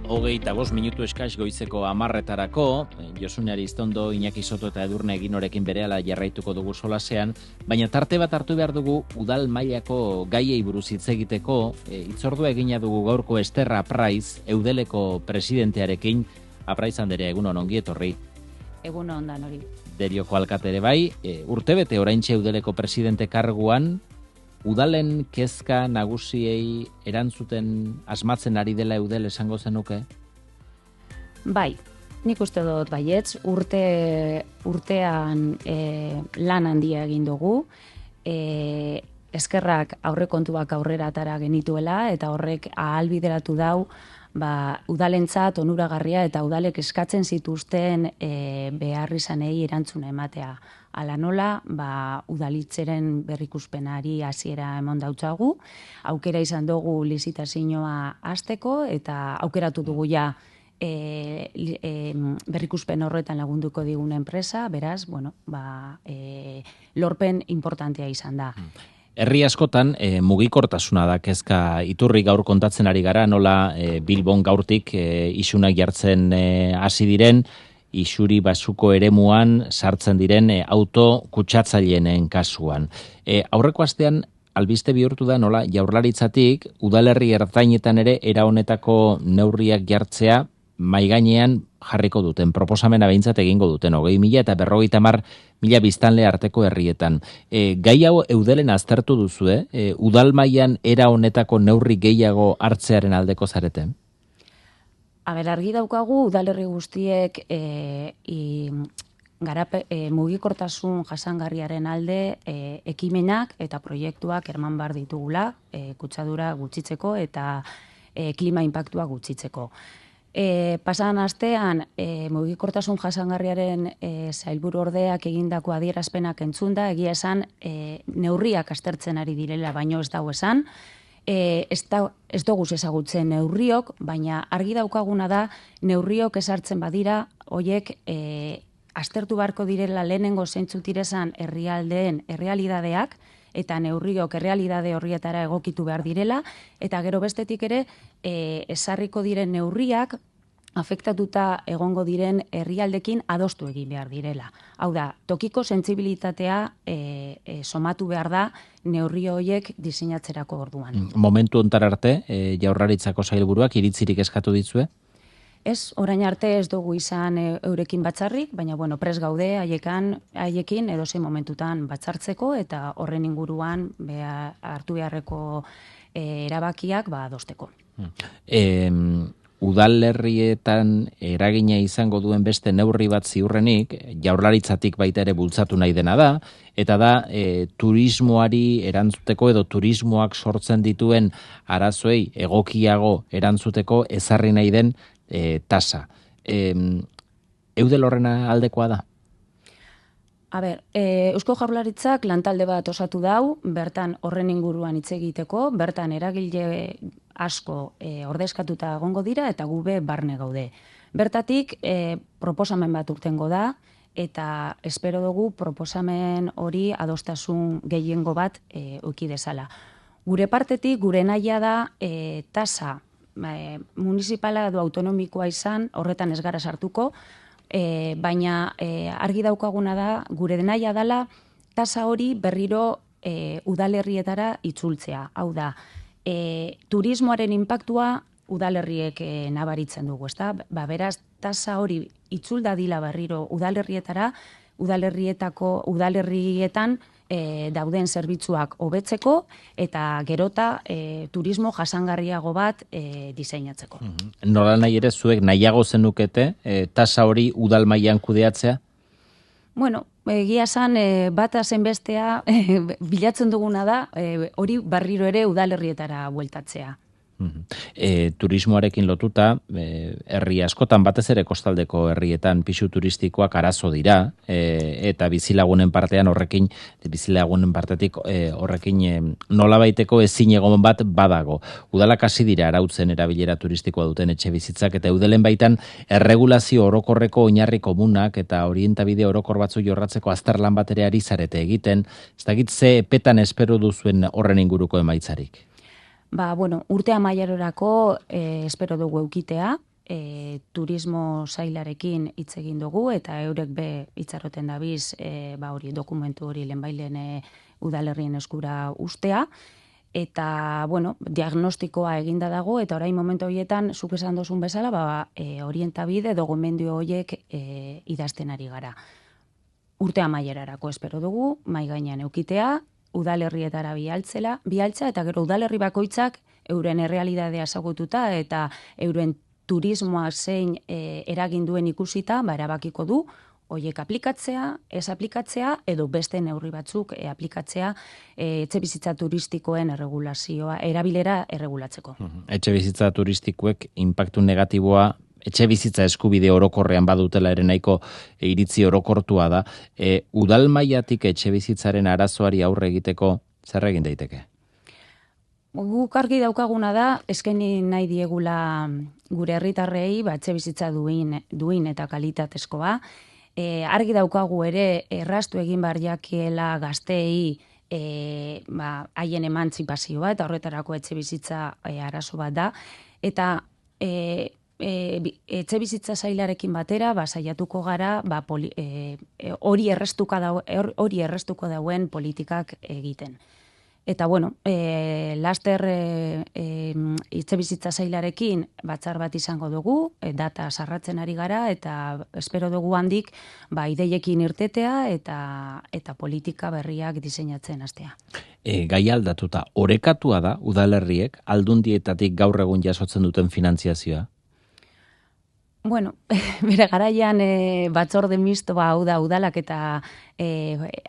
25 eskaz goizeko 10:00 Josune Aristondo, Iñaki Soto eta Edurne Eginorekin berehala jarraituko dugu solasean, baina tarte bat hartu behar dugu udal mailako gaiei buruz hitz egiteko. Hitzordua egina dugu gaurko Ester Apraiz, Eudeleko presidentearekin. Apraiz anderea, egunon, ongi etorri. Egunon dan hori. Derioko alkatere bai, urtebete oraintxe Eudeleko presidente karguan, udalen kezka nagusiei erantzuten asmatzen ari dela Eudel esango zenuke? Bai, nik uste dut baietz, urtean lan handia egin dugu, eskerrak aurrekontuak aurrera atara genituela, eta horrek ahalbideratu dau, udalentzat onuragarria eta udalek eskatzen zituzten behar izanei erantzuna ematea. Ala nola, udalitzeren berrikuspenari hasiera emon dautzagu, aukera izan dugu lizitazioa hasteko eta aukeratu dugu ja berrikuspen horretan lagunduko digun enpresa, beraz, lorpen importantea izan da. Herri askotan mugikortasuna da kezka iturri gaur kontatzen ari gara, nola Bilbon gaurtik isunak jartzen hasi diren, isuri basuko eremuan sartzen diren auto kutsatzaileenen kasuan. Aurreko astean albiste bihurtu da nola Jaurlaritzatik udalerri ertainetan ere era honetako neurriak jartzea mai gainean jarriko duten, proposamena behintzat egingo duten, 20.000 eta 50.000 biztanle arteko herrietan. Gai hau Eudelen aztertu duzu, udal mailan era honetako neurri gehiago hartzearen aldeko zarete? Argi daukagu udalerri guztiek mugikortasun jasangarriaren alde ekimenak eta proiektuak erman behar ditugula, kutsadura gutxitzeko eta klima inpaktua gutxitzeko. Pasadan astean, mugikortasun jasangarriaren sailburu ordeak egindako adierazpenak entzunda, egia esan neurriak aztertzen ari direla, baino ez dago esan, ez dugu ezagutzen neurriok, baina argi daukaguna da neurriok ezartzen badira, hoiek aztertu beharko direla lehenengo zeintzuk direzan herrialdeen errealidadeak, eta neurriok errealidade horrietara egokitu behar direla, eta gero bestetik ere, ezarriko diren neurriak afektatuta egongo diren herrialdekin adostu egin behar direla. Hau da, tokiko sentsibilitatea somatu behar da neurri horiek diseinatzerako orduan. Momentu honetara arte, Jaurlaritzako sailburuak iritzirik eskatu ditzue? Ez, orain arte ez dugu izan eurekin batzarrik, baina prest gaude haiekin edozein momentutan batzartzeko eta horren inguruan hartu beharreko erabakiak adosteko. Udalerrietan eragina izango duen beste neurri bat ziurrenik, Jaurlaritzatik baita ere bultzatu nahi dena da, eta da turismoari erantzuteko edo turismoak sortzen dituen arazoei egokiago erantzuteko ezarri nahi den tasa. Eudel horrena aldekoa da? Eusko Jaurlaritzak lantalde bat osatu dau, bertan horren inguruan hitz egiteko, bertan eragile asko ordezkatuta egongo dira eta gube barne gaude. Bertatik proposamen bat urtengo da, eta espero dugu proposamen hori adostasun gehiengo bat eduki dezala. Gure partetik, gure nahia da tasa municipala edo autonomikoa izan, horretan ez gara sartuko, baina argi daukaguna da, gure nahia dela, tasa hori berriro udalerrietara itzultzea. Hau da, turismoaren inpaktua udalerriek nabaritzen dugu, ezta? Beraz, tasa hori itzul dadila berriro udalerrietara, udalerrietan dauden zerbitzuak hobetzeko eta gerota turismo jasangarriago bat diseinatzeko. Nola nahi ere zuek nahiago zenukete tasa hori udal mailan kudeatzea? Egia esan bata zenbestea bilatzen duguna da hori berriro ere udalerrietara bueltatzea. Turismoarekin lotuta, herri askotan batez ere kostaldeko herrietan pisu turistikoak arazo dira, eta bizilagunen partetik horrekin nolabaiteko ezin egon bat badago. Udalak hasi dira arautzen erabilera turistikoa duten etxe bizitzak, eta Eudelen baitan erregulazio orokorreko oinarri komunak eta orientabide orokor batzu jorratzeko azterlan bat ere ari zarete egiten. Ez dakit ze epetan espero duzuen horren inguruko emaitzarik? Urte amaierorako espero dugu eukitea, turismo sailarekin hitz egin dugu, eta eurek be itxaroten dabiz hori dokumentu hori lehenbailen udalerrien eskura ustea, eta, diagnostikoa eginda dago, eta orain momentu horietan, zuk esan dozun bezala, orientabide edo gomendio horiek idazten ari gara. Urte amaierarako espero dugu, mai gainean eukitea, udalerrietara bialtza, eta gero udalerri bakoitzak euren errealidadea ezagututa, eta euren turismoa zein eragin duen ikusita, erabakiko du, hoiek aplikatzea, ez aplikatzea, edo beste neurri batzuk aplikatzea etxebizitza turistikoen erabilera erregulatzeko. Etxebizitza turistikoek inpaktu negatiboa etxebizitza eskubide orokorrean badutela ere nahiko iritzi orokortua da. Udal mailatik etxebizitzaren arazoari aurre egiteko zer egin daiteke? Guk argi daukaguna da, eskaini nahi diegula gure herritarrei etxebizitza duin eta kalitatezkoa. Argi daukagu ere erraztu egin behar jakiela gazteei haien emantzipazioa, eta horretarako etxebizitza arazo bat da. Eta etxebizitza sailarekin batera, saiatuko gara hori errestuko dauen politikak egiten. Eta, laster etxebizitza sailarekin batzar bat izango dugu, data sarratzen ari gara, eta espero dugu handik ideiekin irtetea eta politika berriak diseinatzen hastea. Gai aldatuta, orekatua da udalerriek aldundietatik gaur egun jasotzen duten finantziazioa? Bere garaian batzorde mistoa hau da udalak eta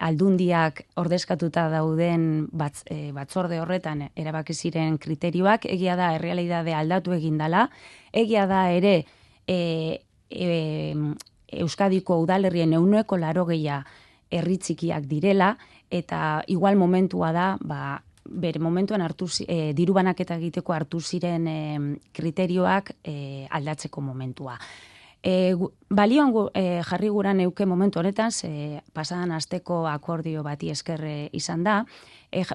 aldundiak ordezkatuta dauden batzorde horretan erabaki ziren kriterioak, egia da errealidade aldatu egin dela, egia da ere Euskadiko udalerrien 80% herri txikiak direla, eta igual momentua da, bere momentuan diru banaketa egiteko hartu ziren kriterioak aldatzeko momentua. Balioan jarri gura neuke momentu honetan, pasadan asteko akordio bati esker izan da,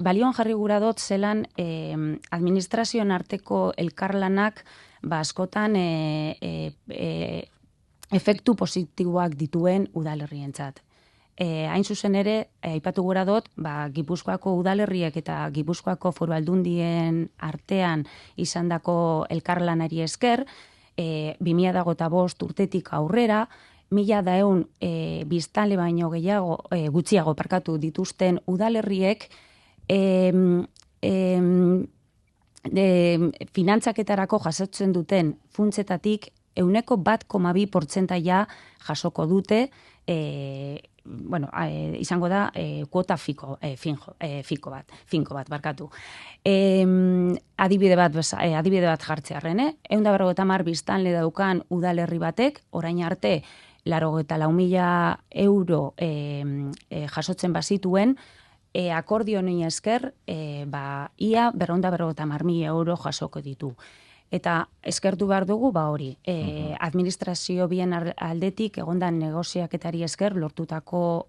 balioan jarri gura dut zelan administrazioen arteko elkarlanak askotan efektu positiboak dituen udalerrientzat. Hain zuzen ere, aipatu gura dut, Gipuzkoako udalerriek eta Gipuzkoako foru aldundien artean izandako elkarlanari esker, 2005 urtetik aurrera, 1.100 biztanle baino gutxiago dituzten udalerriek finantzaketarako jasotzen duten funtzetatik 1,2% jasoko dute, izango da kuota finko bat, barkatu. Adibide bat jartzearren, 150 biztanle daukan udalerri batek, orain arte 84.000 euro jasotzen bazituen, akordio honi esker, ia 250.000 euro jasoko ditu. Eta eskertu behar dugu, hori, administrazio bien aldetik egondan negoziaketari esker lortutako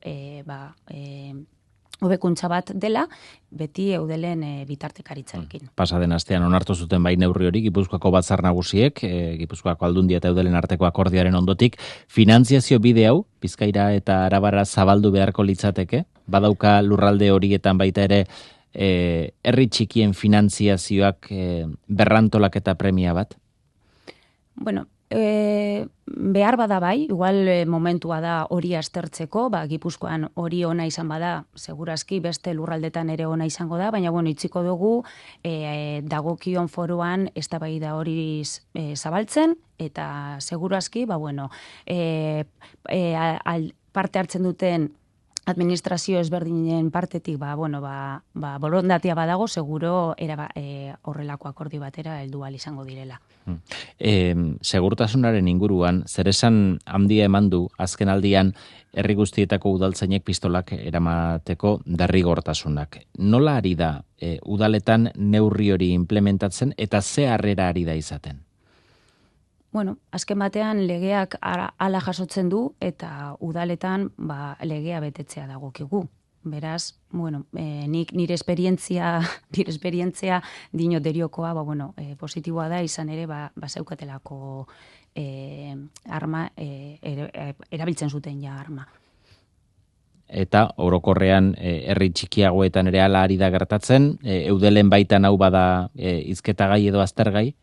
hobekuntza bat dela, beti eudelen bitartekaritzarekin. Pasaden astean onartu zuten bai neurri hori, Gipuzkoako batzar nagusiek, Gipuzkoako aldundia eta eudelen arteko akordioaren ondotik, finantziazio bide hau, Bizkaira eta Arabara zabaldu beharko litzateke, badauka lurralde horietan baita ere, herri txikien finantziazioak berrantolak eta premia bat? Behar bada bai, igual momentua da hori aztertzeko, Gipuzkoan hori ona izan bada, segurazki beste lurraldetan ere ona izango da, baina itziko dugu dagokion foruan eztabaida hori zabaltzen, eta segurazki, parte hartzen duten administrazio ezberdinen partetik borondatea badago, seguro horrelako akordio batera heldu ahal izango direla. Segurtasunaren inguruan, zer esan handia eman du azken aldian herri guztietako udaltzainek pistolak eramateko derrigortasunak. Nola ari da udaletan neurri hori implementatzen eta ze harrera ari da izaten? Azken batean legeak hala jasotzen du eta udaletan legea betetzea dagokigu. Beraz, bueno, nire esperientzia dino deriokoa, positiboa da, izan ere, zeukatelako arma, erabiltzen zuten ja arma. Eta orokorrean herri txikiagoetan ere ala ari da gertatzen, eudelen baitan hau bada hizketagai edo aztergai?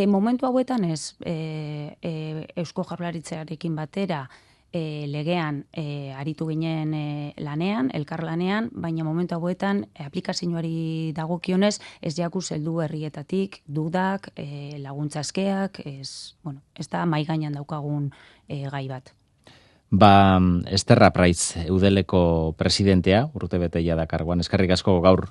Momentu hauetan ez, Eusko Jaurlaritzarekin batera, legean aritu ginen lanean, elkarlanean, baina momentu hauetan aplikazioari dagokionez ez jaku heldu herrietatik, dudak, laguntzaskeak, ez da mai gainean daukagun gai bat. Esterra Praiz, Eudeleko presidentea, urtebete ja da karguan, eskerrik asko gaur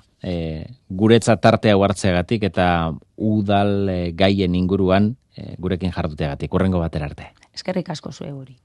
guretzat tartea hartzeagatik eta udal gaien inguruan gurekin jarduteagatik. Hurrengo batera arte. Eskerrik asko zuei guri.